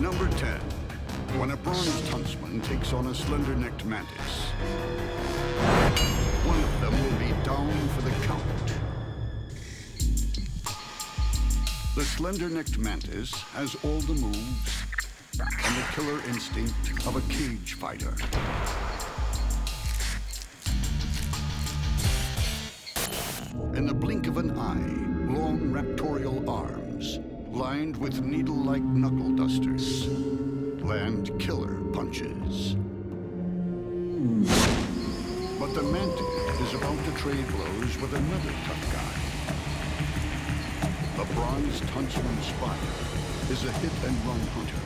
Number 10. When a Bronze Huntsman takes on a slender-necked mantis, one of them will be down for the count. The slender-necked mantis has all the moves and the killer instinct of a cage fighter. In the blink of an eye, long raptorial arms, lined with needle-like knuckle dusters, land killer punches. But the mantis is about to trade blows with another tough guy. The Bronze Huntsman Spider is a hit-and-run hunter.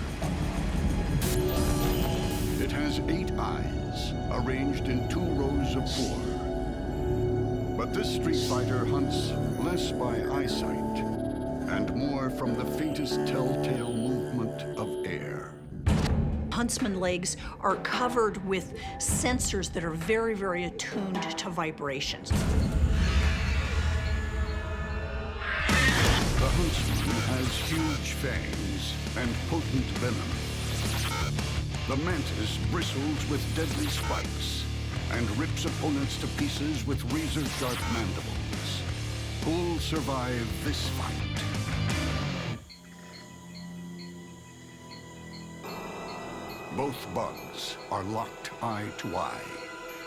It has 8 eyes, arranged in 2 rows of 4. But this street fighter hunts less by eyesight and more from the faintest telltale movement of air. Huntsman legs are covered with sensors that are very, very attuned to vibrations. The huntsman has huge fangs and potent venom. The mantis bristles with deadly spikes and rips opponents to pieces with razor-sharp mandibles. Who'll survive this fight? Both bugs are locked eye to eye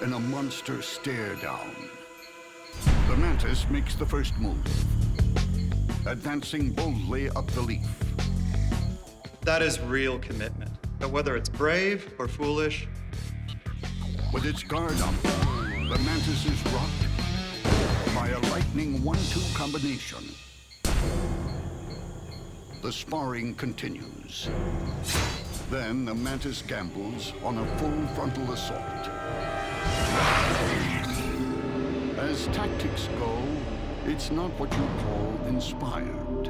in a monster stare-down. The mantis makes the first move, advancing boldly up the leaf. That is real commitment. But whether it's brave or foolish, with its guard up, the mantis is rocked by a lightning 1-2 combination. The sparring continues. Then the mantis gambles on a full frontal assault. As tactics go, it's not what you call inspired.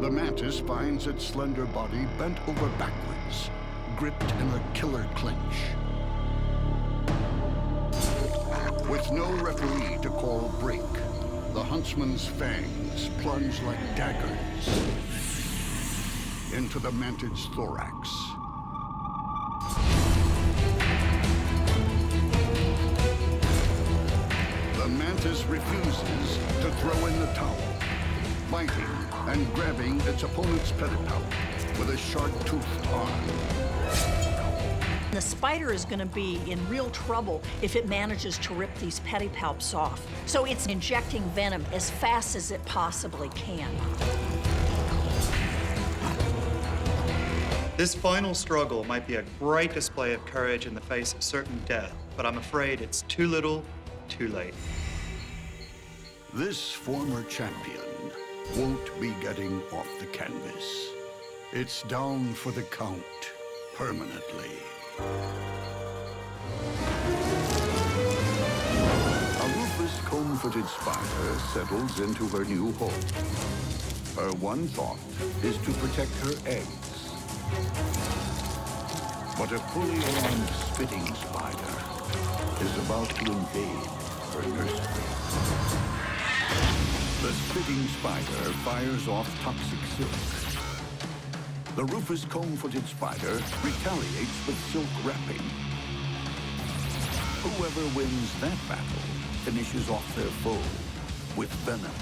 The mantis finds its slender body bent over backwards, gripped in a killer clinch. With no referee to call break, the huntsman's fangs plunge like daggers into the mantis' thorax. The mantis refuses to throw in the towel, biting and grabbing its opponent's pedipalp with a sharp-toothed arm. The spider is going to be in real trouble if it manages to rip these pedipalps off. So it's injecting venom as fast as it possibly can. this final struggle might be a great display of courage in the face of certain death, but I'm afraid it's too little, too late. This former champion won't be getting off the canvas. It's down for the count, permanently. A ruthless comb-footed spider settles into her new home. Her one thought is to protect her eggs. But a fully armed spitting spider is about to invade her nursery. The spitting spider fires off toxic silk. The rufous comb-footed spider retaliates with silk wrapping. Whoever wins that battle finishes off their foe with venom.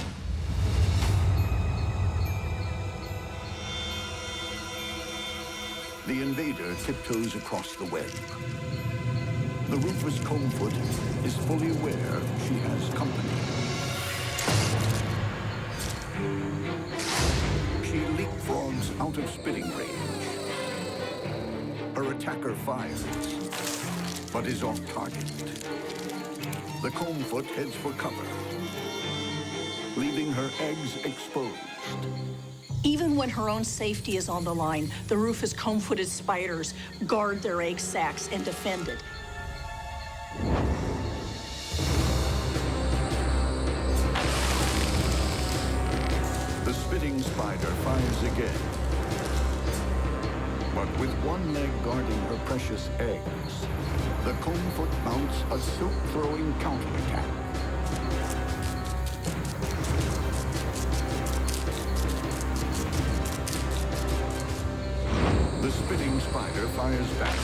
The invader tiptoes across the web. The rufous combfoot is fully aware she has company. She leapfrogs out of spitting range. Her attacker fires, but is off target. The combfoot heads for cover, leaving her eggs exposed. Even when her own safety is on the line, the rufous comb-footed spiders guard their egg sacs and defend it. The spitting spider fires again. But with one leg guarding her precious eggs, the combfoot mounts a silk-throwing counterattack. spitting spider fires back.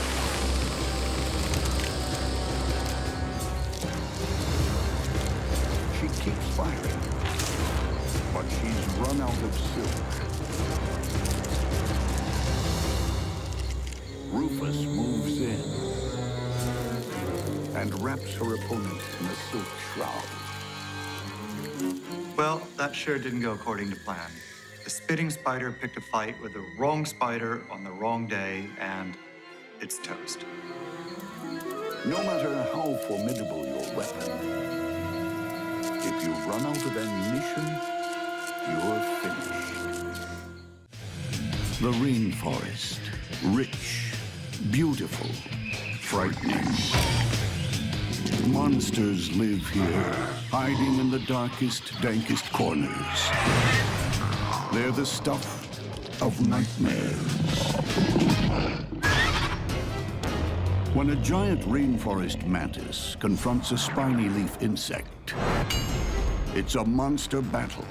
She keeps firing, but she's run out of silk. Rufus moves in and wraps her opponent in a silk shroud. Well, that sure didn't go according to plan. The spitting spider picked a fight with the wrong spider on the wrong day, and it's toast. No matter how formidable your weapon, if you run out of ammunition, you're finished. The rainforest, rich, beautiful, frightening. Monsters live here, hiding in the darkest, dankest corners. They're the stuff of nightmares. When a giant rainforest mantis confronts a spiny leaf insect, it's a monster battle.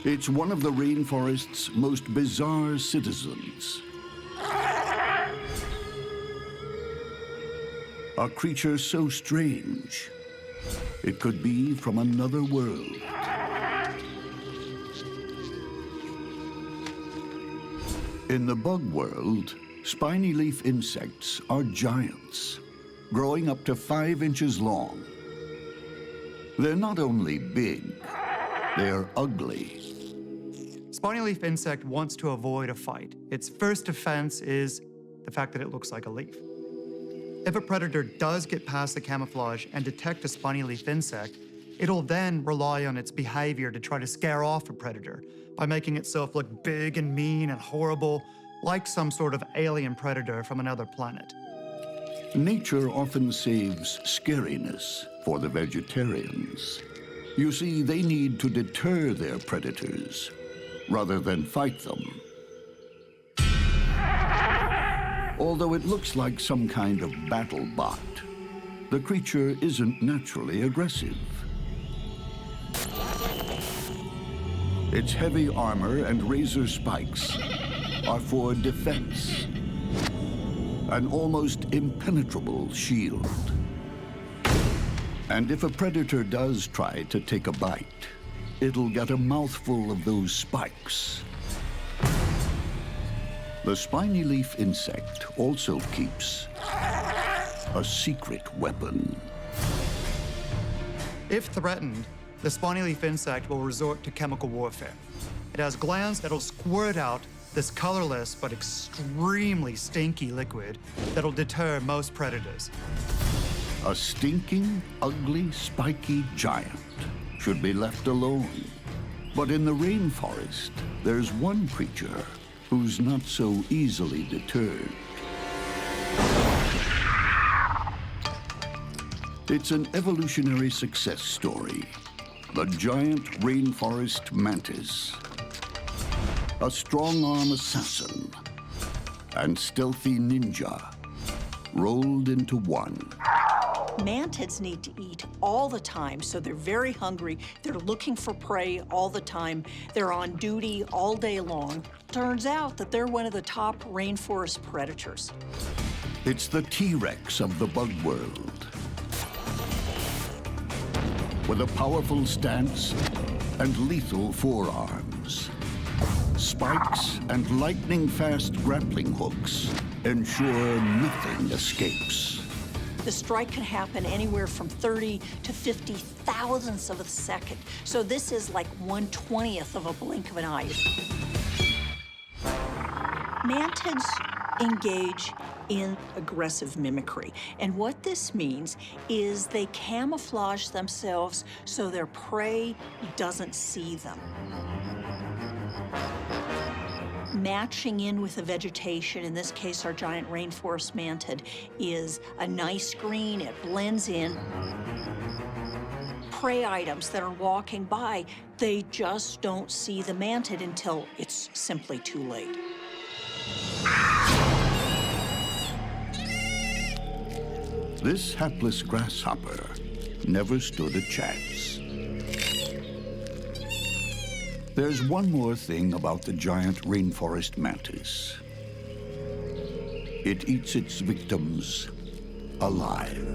It's one of the rainforest's most bizarre citizens. A creature so strange, it could be from another world. In the bug world, spiny leaf insects are giants, growing up to 5 inches long. They're not only big, they're ugly. Spiny leaf insect wants to avoid a fight. Its first defense is the fact that it looks like a leaf. If a predator does get past the camouflage and detect a spiny leaf insect, it'll then rely on its behavior to try to scare off a predator by making itself look big and mean and horrible, like some sort of alien predator from another planet. Nature often saves scariness for the vegetarians. You see, they need to deter their predators rather than fight them. Although it looks like some kind of battle bot, the creature isn't naturally aggressive. Its heavy armor and razor spikes are for defense. An almost impenetrable shield. And if a predator does try to take a bite, it'll get a mouthful of those spikes. The spiny leaf insect also keeps a secret weapon. If threatened, the spiny leaf insect will resort to chemical warfare. It has glands that'll squirt out this colorless but extremely stinky liquid that'll deter most predators. A stinking, ugly, spiky giant should be left alone. But in the rainforest, there's one creature who's not so easily deterred. It's an evolutionary success story. The giant rainforest mantis. A strong-arm assassin and stealthy ninja rolled into one. Mantids need to eat all the time, so they're very hungry. They're looking for prey all the time. They're on duty all day long. Turns out that they're one of the top rainforest predators. It's the T-Rex of the bug world. With a powerful stance and lethal forearms. Spikes and lightning-fast grappling hooks ensure nothing escapes. The strike can happen anywhere from 30 to 50 thousandths of a second. So this is like 1/20th of a blink of an eye. Mantids engage in aggressive mimicry. And what this means is they camouflage themselves so their prey doesn't see them. Matching in with the vegetation, in this case our giant rainforest mantid, is a nice green. It blends in. Prey items that are walking by, they just don't see the mantid until it's simply too late. This hapless grasshopper never stood a chance. There's one more thing about the giant rainforest mantis. It eats its victims alive.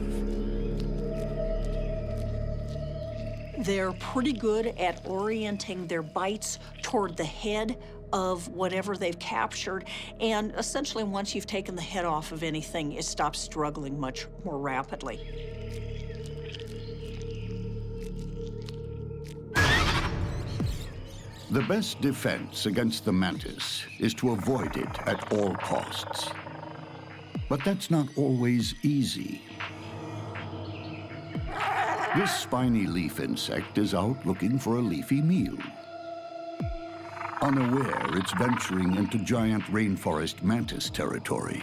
They're pretty good at orienting their bites toward the head of whatever they've captured, and essentially once you've taken the head off of anything, it stops struggling much more rapidly. The best defense against the mantis is to avoid it at all costs. But that's not always easy. This spiny leaf insect is out looking for a leafy meal. Unaware, it's venturing into giant rainforest mantis territory.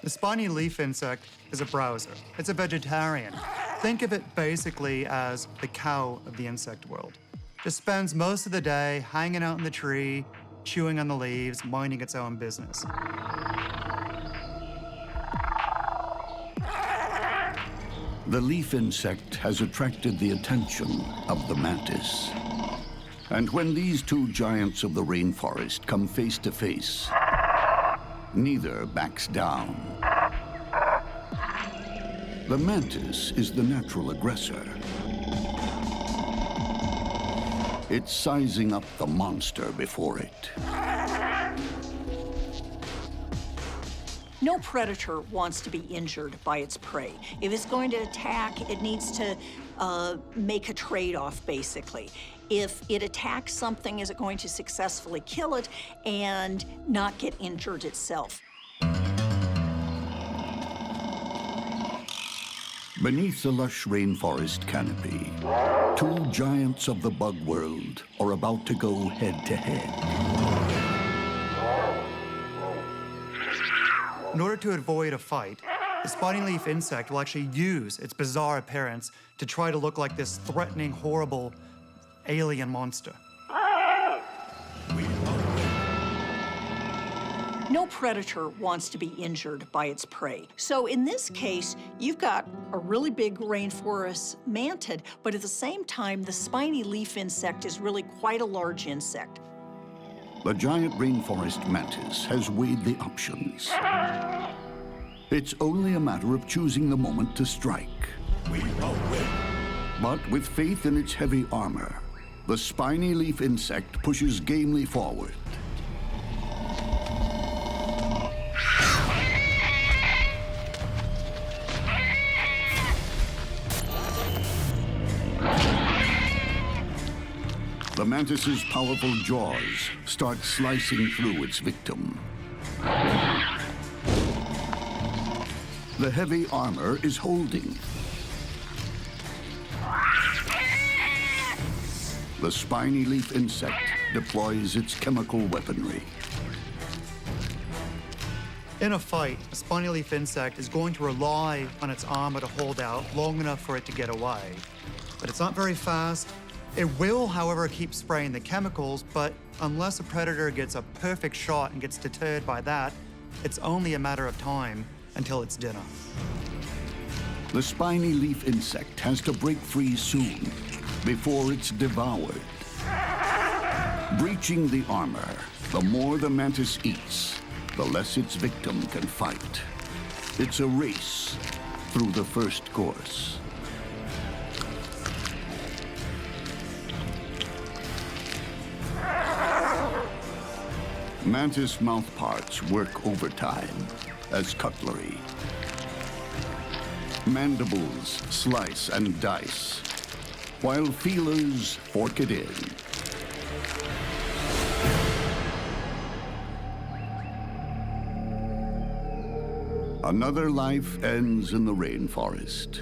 The spiny leaf insect is a browser. It's a vegetarian. Think of it basically as the cow of the insect world. Just spends most of the day hanging out in the tree, chewing on the leaves, minding its own business. The leaf insect has attracted the attention of the mantis. And when these two giants of the rainforest come face to face, neither backs down. The mantis is the natural aggressor. It's sizing up the monster before it. No predator wants to be injured by its prey. If it's going to attack, it needs to make a trade-off, basically. If it attacks something, is it going to successfully kill it and not get injured itself? Beneath the lush rainforest canopy, two giants of the bug world are about to go head-to-head. In order to avoid a fight, the spiny leaf insect will actually use its bizarre appearance to try to look like this threatening, horrible alien monster. No predator wants to be injured by its prey. So in this case, you've got a really big rainforest mantid, but at the same time, the spiny leaf insect is really quite a large insect. The giant rainforest mantis has weighed the options. It's only a matter of choosing the moment to strike. We will win. But with faith in its heavy armor, the spiny leaf insect pushes gamely forward. The mantis's powerful jaws start slicing through its victim. The heavy armor is holding. The spiny leaf insect deploys its chemical weaponry. In a fight, a spiny leaf insect is going to rely on its armor to hold out long enough for it to get away. But it's not very fast. It will, however, keep spraying the chemicals, but unless a predator gets a perfect shot and gets deterred by that, it's only a matter of time until it's dinner. The spiny leaf insect has to break free soon, before it's devoured. Breaching the armor, the more the mantis eats, the less its victim can fight. It's a race through the first course. Mantis mouthparts work overtime as cutlery. Mandibles slice and dice, while feelers fork it in. Another life ends in the rainforest.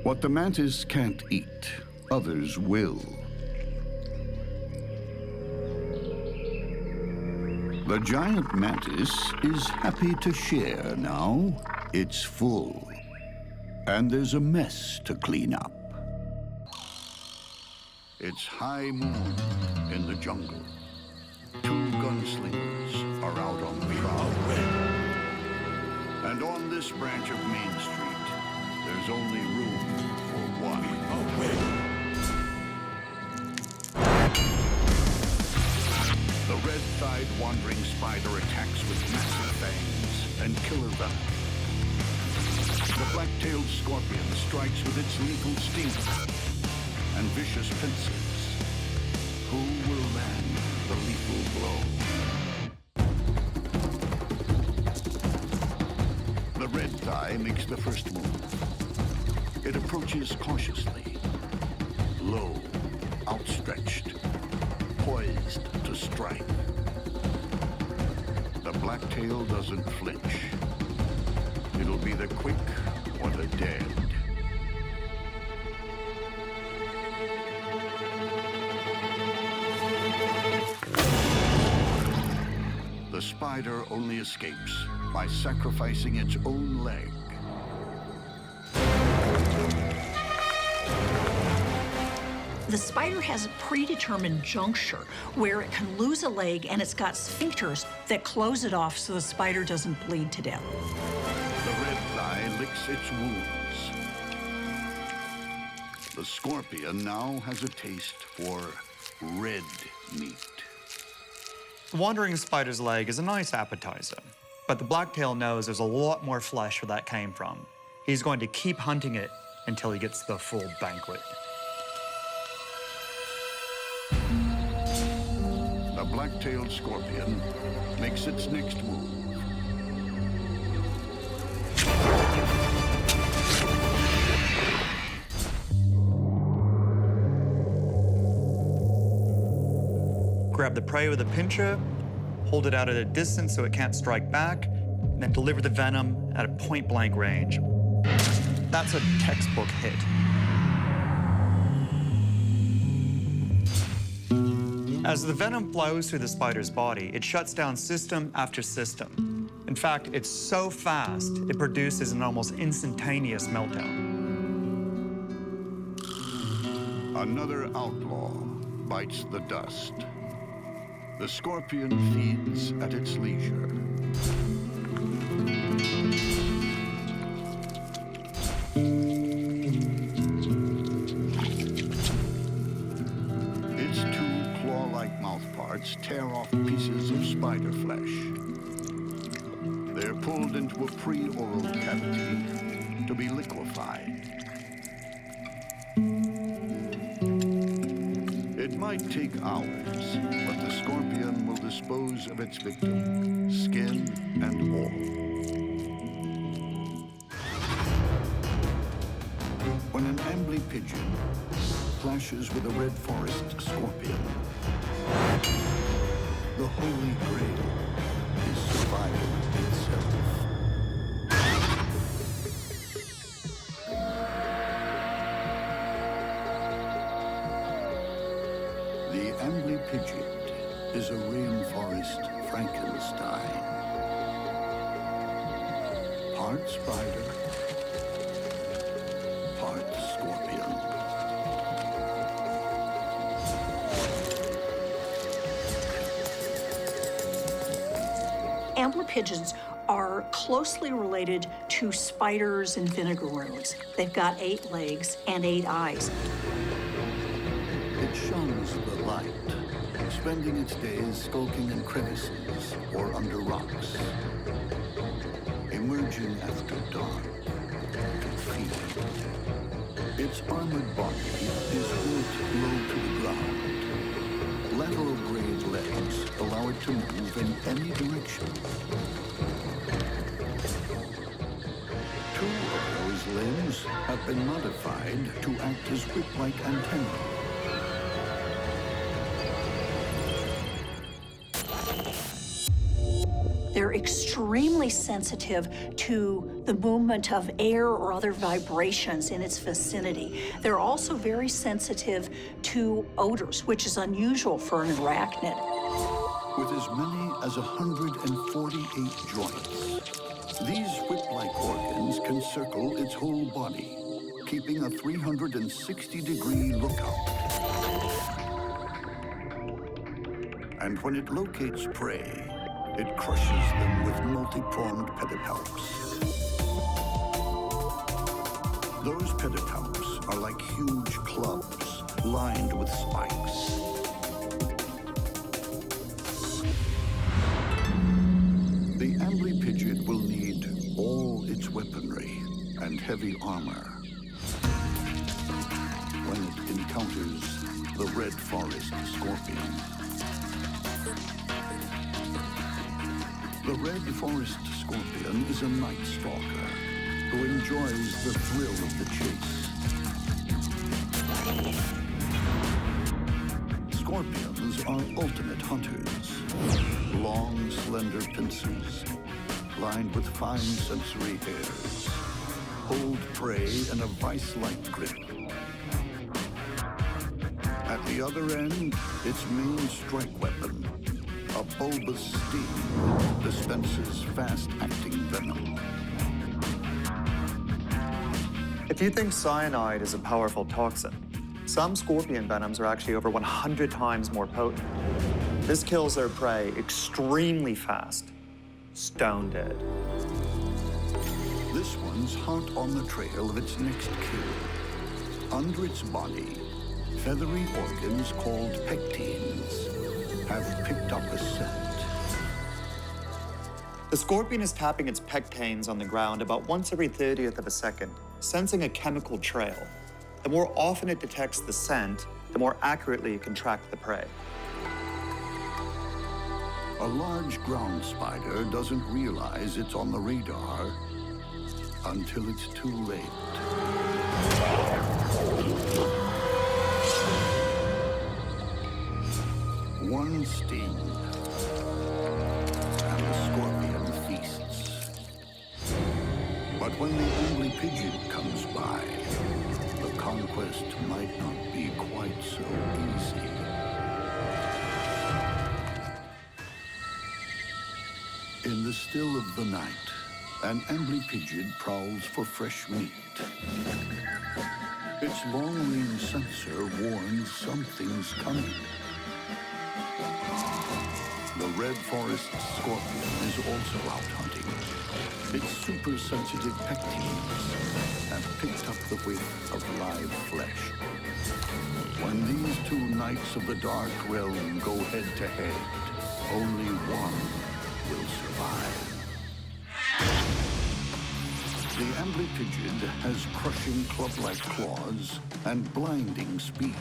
What the mantis can't eat, others will. The giant mantis is happy to share now. It's full. And there's a mess to clean up. It's high moon in the jungle. Two gunslingers are out on the prowl. And on this branch of Main Street, there's only room for one. The red-thighed wandering spider attacks with massive fangs and killer venom. The black-tailed scorpion strikes with its lethal stinger and vicious pincers. Who will land the lethal blow? The red thigh makes the first move. It approaches cautiously, low, outstretched, poised to strike. The blacktail doesn't flinch. It'll be the quick or the dead. The spider only escapes by sacrificing its own leg. The spider has a predetermined juncture where it can lose a leg, and it's got sphincters that close it off so the spider doesn't bleed to death. The red thigh licks its wounds. The scorpion now has a taste for red meat. The wandering spider's leg is a nice appetizer, but the blacktail knows there's a lot more flesh where that came from. He's going to keep hunting it until he gets the full banquet. The black-tailed scorpion makes its next move. Grab the prey with a pincher, hold it out at a distance so it can't strike back, and then deliver the venom at a point-blank range. That's a textbook hit. As the venom flows through the spider's body, it shuts down system after system. In fact, it's so fast, it produces an almost instantaneous meltdown. Another outlaw bites the dust. The scorpion feeds at its leisure. Its two claw-like mouthparts tear off pieces of spider flesh. They're pulled into a pre-oral cavity to be liquefied. It might take hours, but the scorpion will dispose of its victim, skin and all. When an Amblypygid clashes with a red forest scorpion, the holy grail is survival itself. The Amblypygid is a rainforest Frankenstein. Part spider, part scorpion. Amblypygids are closely related to spiders and vinegar-worms. They've got 8 legs and 8 eyes. It shuns the light, spending its days skulking in crevices or under rocks, emerging after dark to feed. Its armored body is built low to the ground. Lateral grade legs allow it to move in any direction. 2 of those limbs have been modified to act as whip-like antennae. They're extremely sensitive to the movement of air or other vibrations in its vicinity. They're also very sensitive to odors, which is unusual for an arachnid. With as many as 148 joints, these whip-like organs can circle its whole body, keeping a 360-degree lookout. And when it locates prey, it crushes them with multi-pronged pedipalps. Those pedipalps are like huge clubs lined with spikes. The Amblypygid will need all its weaponry and heavy armor when it encounters the red forest scorpion. The red forest scorpion is a night stalker who enjoys the thrill of the chase. Scorpions are ultimate hunters. Long, slender pincers, lined with fine sensory hairs, hold prey in a vice-like grip. At the other end, its main strike weapon, a bulbous sting, dispenses fast-acting venom. If you think cyanide is a powerful toxin, some scorpion venoms are actually over 100 times more potent. This kills their prey extremely fast, stone dead. This one's hot on the trail of its next kill. Under its body, feathery organs called pectines have picked up a scent. The scorpion is tapping its pectines on the ground about once every 30th of a second, sensing a chemical trail. The more often it detects the scent, the more accurately it can track the prey. A large ground spider doesn't realize it's on the radar until it's too late. One sting, and the scorpion feasts. But when the Amblypygid comes by, the conquest might not be quite so easy. In the still of the night, an Amblypygid prowls for fresh meat. Its long-range sensor warns something's coming. The red forest scorpion is also out hunting. Its super-sensitive pectines have picked up the whiff of live flesh. When these two knights of the dark realm go head-to-head, only one will survive. The Amblypygid has crushing club-like claws and blinding speed.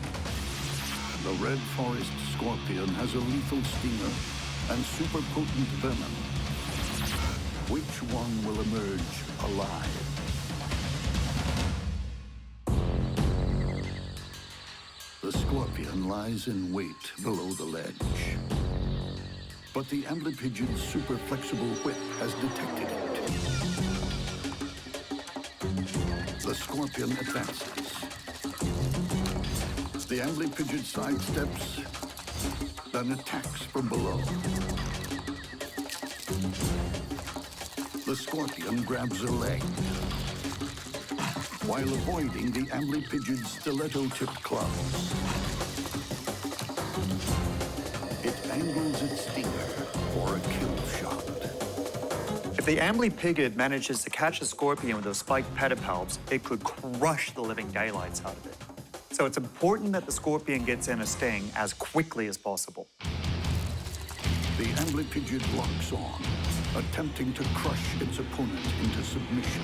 The red forest scorpion has a lethal stinger and super-potent venom. Which one will emerge alive? The scorpion lies in wait below the ledge. But the Amblypygid's super-flexible whip has detected it. The scorpion advances. The Amblypygid sidesteps, then attacks from below. The scorpion grabs a leg, while avoiding the Amblypygid's stiletto-tipped claws. It angles its stinger for a kill shot. If the Amblypygid manages to catch a scorpion with those spiked pedipalps, it could crush the living daylights out of it. So it's important that the scorpion gets in a sting as quickly as possible. The Amblypygid locks on, attempting to crush its opponent into submission.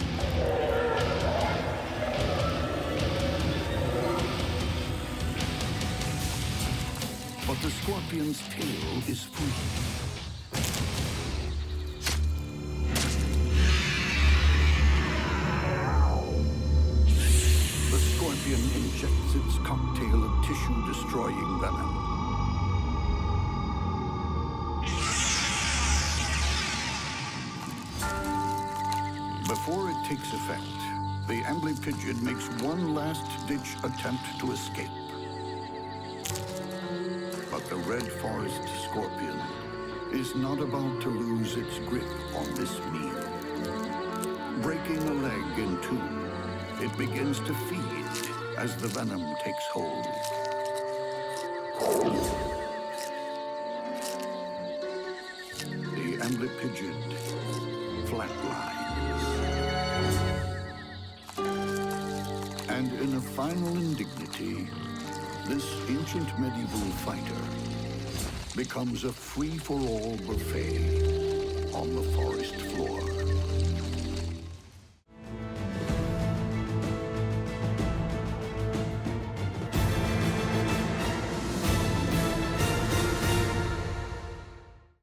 But the scorpion's tail is free. The scorpion injects its cocktail of tissue-destroying venom. Before it takes effect, the Amblypygid makes one last-ditch attempt to escape. But the red forest scorpion is not about to lose its grip on this meal. Breaking a leg in two, it begins to feed as the venom takes hold. The Amblypygid flatlines. And in a final indignity, this ancient medieval fighter becomes a free-for-all buffet on the forest